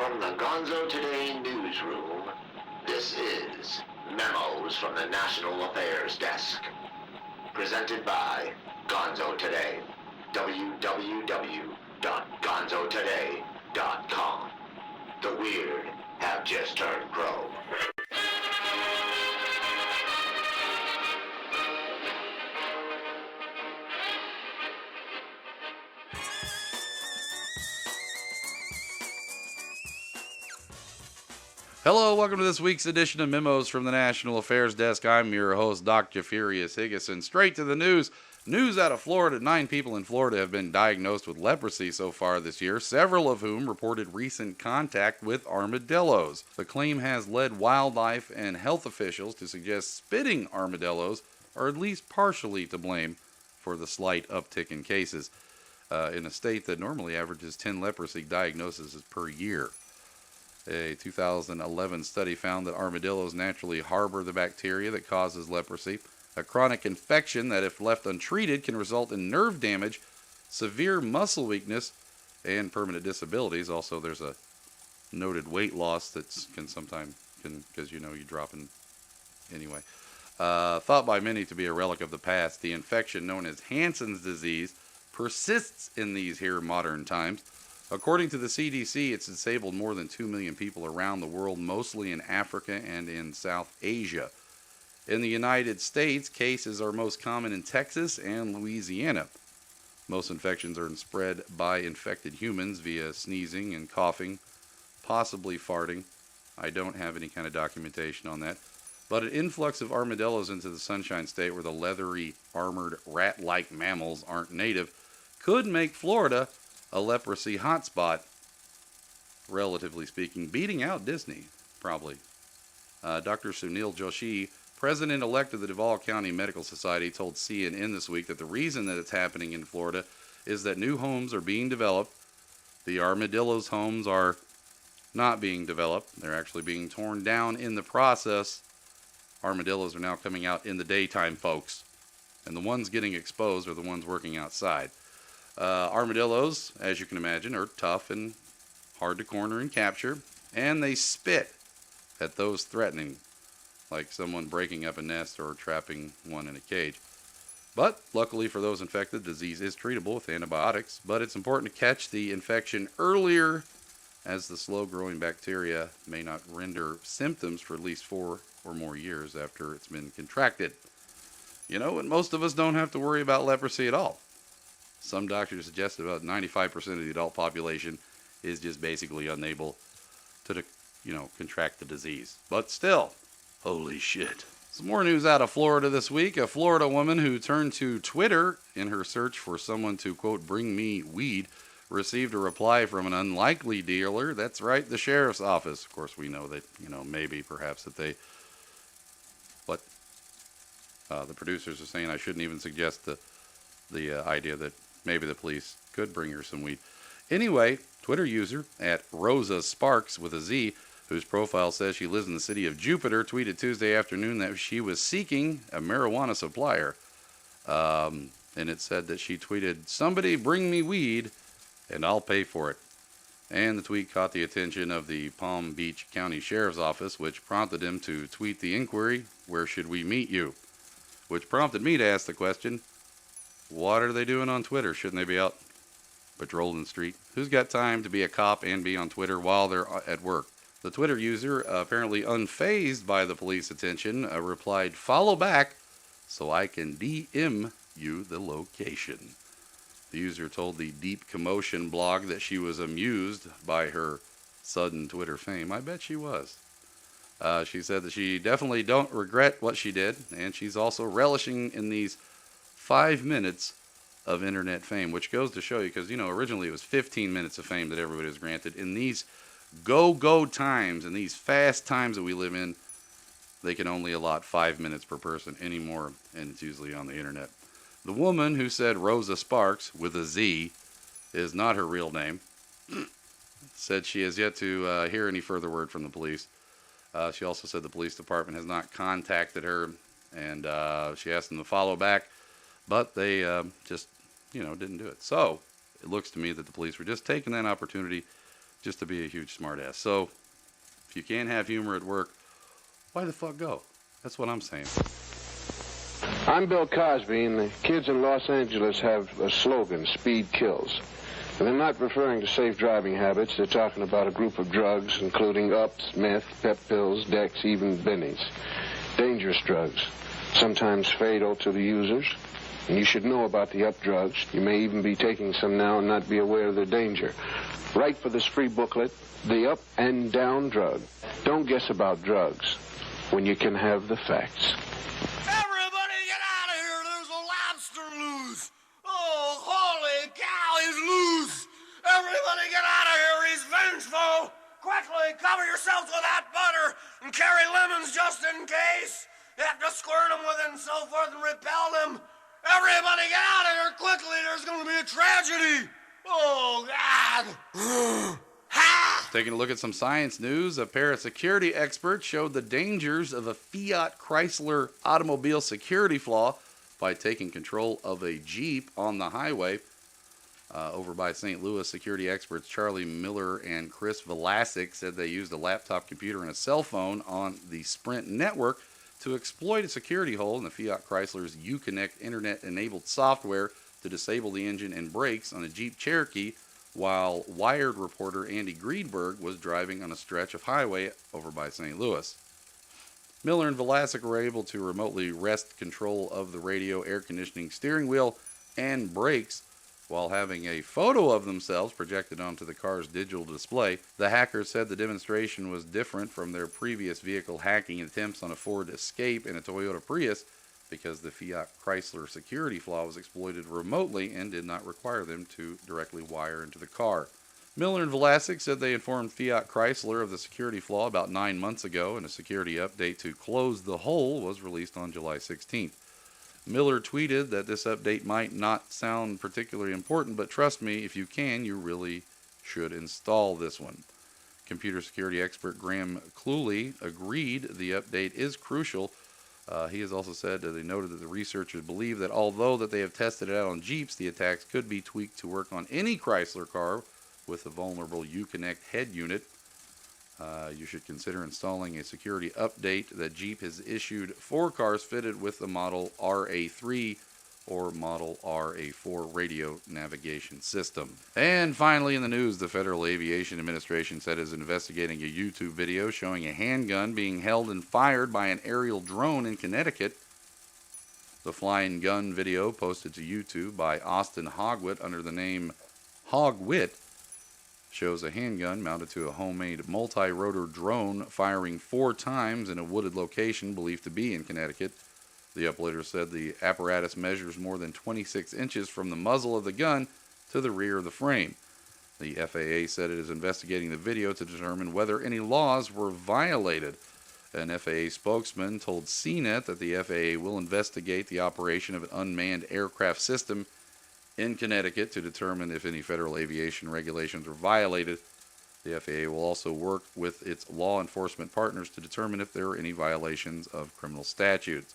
From the Gonzo Today newsroom, this is Memos from the National Affairs Desk. Presented by Gonzo Today. www.gonzotoday.com. The weird have just turned pro. Hello, welcome to this week's edition of Memos from the National Affairs Desk. I'm your host, Dr. Jeffurious Higgason. Straight to the news. News out of Florida. 9 people in Florida have been diagnosed with leprosy so far this year, several of whom reported recent contact with armadillos. The claim has led wildlife and health officials to suggest spitting armadillos are at least partially to blame for the slight uptick in cases in a state that normally averages 10 leprosy diagnoses per year. A 2011 study found that armadillos naturally harbor the bacteria that causes leprosy, a chronic infection that, if left untreated, can result in nerve damage, severe muscle weakness, and permanent disabilities. Also, there's a noted weight loss that can sometimes, because you're dropping anyway. Thought by many to be a relic of the past, the infection known as Hansen's disease persists in these here modern times. According to the CDC, it's disabled more than 2 million people around the world, mostly in Africa and in South Asia. In the United States, cases are most common in Texas and Louisiana. Most infections are spread by infected humans via sneezing and coughing, possibly farting. I don't have any kind of documentation on that. But an influx of armadillos into the Sunshine State, where the leathery, armored, rat-like mammals aren't native, could make Florida a leprosy hotspot, relatively speaking, beating out Disney, probably. Dr. Sunil Joshi, president-elect of the Duval County Medical Society, told CNN this week that the reason that it's happening in Florida is that new homes are being developed. The armadillos' homes are not being developed. They're actually being torn down in the process. Armadillos are now coming out in the daytime, folks. And the ones getting exposed are the ones working outside. Armadillos, as you can imagine, are tough and hard to corner and capture, and they spit at those threatening, like someone breaking up a nest or trapping one in a cage. But luckily for those infected, the disease is treatable with antibiotics, but it's important to catch the infection earlier, as the slow-growing bacteria may not render symptoms for at least 4 or more years after it's been contracted. And most of us don't have to worry about leprosy at all. Some doctors suggest about 95% of the adult population is just basically unable to, contract the disease. But still, holy shit. Some more news out of Florida this week. A Florida woman who turned to Twitter in her search for someone to, quote, bring me weed, received a reply from an unlikely dealer. That's right, the sheriff's office. Of course, we know that, maybe, perhaps that they... What? The producers are saying I shouldn't even suggest the idea that maybe the police could bring her some weed. Anyway, Twitter user at Rosa Sparks with a Z, whose profile says she lives in the city of Jupiter, tweeted Tuesday afternoon that she was seeking a marijuana supplier. And it said that she tweeted, "Somebody bring me weed and I'll pay for it." And the tweet caught the attention of the Palm Beach County Sheriff's Office, which prompted him to tweet the inquiry, "Where should we meet you?" Which prompted me to ask the question, what are they doing on Twitter? Shouldn't they be out patrolling the street? Who's got time to be a cop and be on Twitter while they're at work? The Twitter user, apparently unfazed by the police attention, replied, "Follow back so I can DM you the location." The user told the Deep Commotion blog that she was amused by her sudden Twitter fame. I bet she was. She said that she definitely don't regret what she did, and she's also relishing in these 5 minutes of internet fame, which goes to show you, because, originally it was 15 minutes of fame that everybody was granted. In these go times, in these fast times that we live in, they can only allot 5 minutes per person anymore, and it's usually on the internet. The woman who said Rosa Sparks, with a Z, is not her real name, said she has yet to hear any further word from the police. She also said the police department has not contacted her, and she asked them to follow back. But they just, didn't do it. So it looks to me that the police were just taking that opportunity just to be a huge smartass. So, if you can't have humor at work, why the fuck go? That's what I'm saying. I'm Bill Cosby, and the kids in Los Angeles have a slogan, Speed Kills. And they're not referring to safe driving habits. They're talking about a group of drugs, including ups, meth, pep pills, decks, even bennies. Dangerous drugs, sometimes fatal to the users. And you should know about the up drugs. You may even be taking some now and not be aware of their danger. Write for this free booklet, The Up and Down Drug. Don't guess about drugs when you can have the facts. Everybody get out of here! There's a lobster loose! Oh, holy cow, he's loose! Everybody get out of here! He's vengeful! Quickly, cover yourselves with that butter and carry lemons just in case. You have to squirt them with it and so forth and repel them. Everybody get out of here quickly! There's going to be a tragedy! Oh, God! Taking a look at some science news, a pair of security experts showed the dangers of a Fiat Chrysler automobile security flaw by taking control of a Jeep on the highway. Over by St. Louis, security experts Charlie Miller and Chris Velasic said they used a laptop computer and a cell phone on the Sprint network to exploit a security hole in the Fiat Chrysler's Uconnect internet-enabled software to disable the engine and brakes on a Jeep Cherokee, while Wired reporter Andy Greenberg was driving on a stretch of highway over by St. Louis. Miller and Velasic were able to remotely wrest control of the radio, air conditioning, steering wheel, and brakes while having a photo of themselves projected onto the car's digital display. The hackers said the demonstration was different from their previous vehicle hacking attempts on a Ford Escape and a Toyota Prius because the Fiat Chrysler security flaw was exploited remotely and did not require them to directly wire into the car. Miller and Velasic said they informed Fiat Chrysler of the security flaw about 9 months ago, and a security update to close the hole was released on July 16th. Miller tweeted that this update might not sound particularly important, but trust me, if you can, you really should install this one. Computer security expert Graham Cluley agreed the update is crucial. He has also said that they noted that the researchers believe that although that they have tested it out on Jeeps, the attacks could be tweaked to work on any Chrysler car with a vulnerable Uconnect head unit. You should consider installing a security update that Jeep has issued for cars fitted with the model RA3 or model RA4 radio navigation system. And finally in the news, the Federal Aviation Administration said it is investigating a YouTube video showing a handgun being held and fired by an aerial drone in Connecticut. The flying gun video, posted to YouTube by Austin Hogwit under the name Hogwit, shows a handgun mounted to a homemade multi-rotor drone firing 4 times in a wooded location believed to be in Connecticut. The uploader said the apparatus measures more than 26 inches from the muzzle of the gun to the rear of the frame. The FAA said it is investigating the video to determine whether any laws were violated. An FAA spokesman told CNET that the FAA will investigate the operation of an unmanned aircraft system in Connecticut to determine if any federal aviation regulations were violated. The FAA will also work with its law enforcement partners to determine if there are any violations of criminal statutes.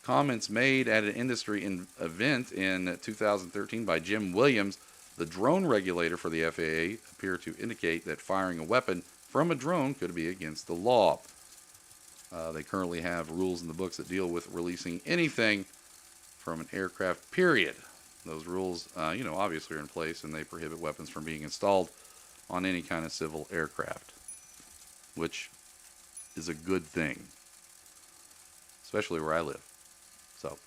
Comments made at an industry event in 2013 by Jim Williams, the drone regulator for the FAA, appear to indicate that firing a weapon from a drone could be against the law. They currently have rules in the books that deal with releasing anything from an aircraft, period. Those rules, obviously are in place, and they prohibit weapons from being installed on any kind of civil aircraft, which is a good thing, especially where I live. So,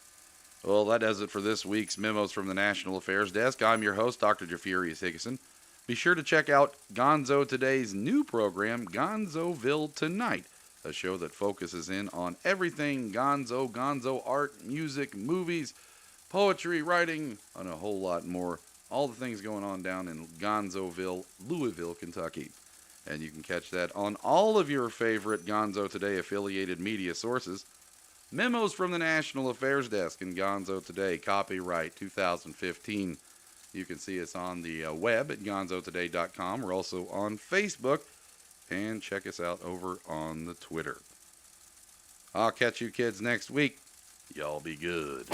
well, that does it for this week's Memos from the National Affairs Desk. I'm your host, Dr. Jeffurious Higgason. Be sure to check out Gonzo Today's new program, Gonzoville Tonight, a show that focuses in on everything Gonzo art, music, movies, poetry, writing, and a whole lot more. All the things going on down in Gonzoville, Louisville, Kentucky. And you can catch that on all of your favorite Gonzo Today affiliated media sources. Memos from the National Affairs Desk and Gonzo Today, copyright 2015. You can see us on the web at gonzotoday.com. We're also on Facebook. And check us out over on the Twitter. I'll catch you kids next week. Y'all be good.